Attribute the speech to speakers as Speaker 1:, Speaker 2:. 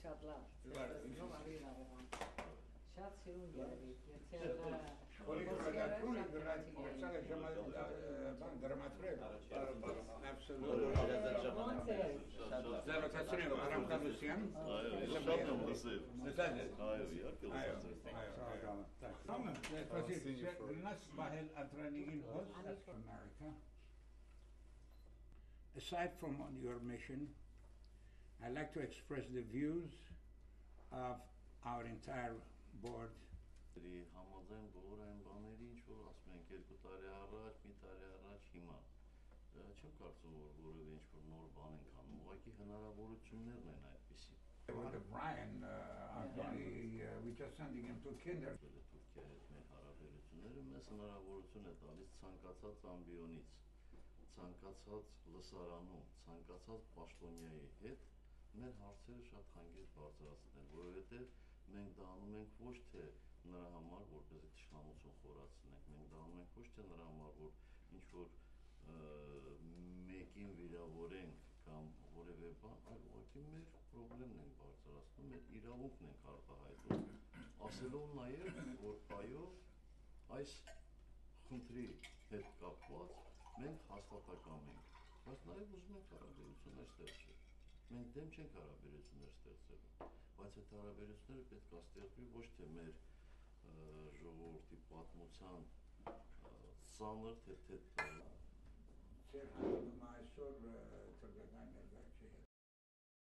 Speaker 1: Շատ լավ։ Շատ սիրուն երևի։
Speaker 2: Aside from on your mission, I'd like to express the views of our entire board.
Speaker 3: Համաձայն բոլոր այն բաների, ինչ որ ասում ենք 2 տարի առաջ, մի տարի առաջ, հիմա չեմ կարծում որ որևէ ինչ որ նոր բան ենք անում, ուղղակի հնարավորություններն են այդպիսի։
Speaker 2: Brian, we just sending him to kinder.
Speaker 3: Թուրքիայի հետ մեր հարաբերությունները մեզ հնարավորություն է տալիս ցանկացած ամբիոնից, ցանկացած լսարանում, ցանկացած պաշտոնյայի հետ մեր հարցերը շատ հանգիստ բարձրացնել, որովհետև մենք դա անում ենք ոչ թե նրա համար, որպեսզի թշնամություն խորացնենք, մենք դա անում ենք ոչ թե նրա համար, որ ինչ որ մեկին վիրավորենք կամ որևէ բան, այլ ուղղակի մեր խնդիրներն ենք բարձրացնում, մեր իրավունքն ենք արտահայտում, ասելով նաև, որ այո, այս խնդրի հետ կապված մենք հաստատակամ ենք, բայց նաև ուզում ենք հարաբերություններ ստեղծել։ Մենք դեմ չենք հարաբերություններ ստեղծելու, բայց այդ հարաբերությունները պետք է ստեղծվի ոչ թե մեր ժողովրդի պատմության ծանր թե
Speaker 2: Այսօր թրգական ներկայացուցիչ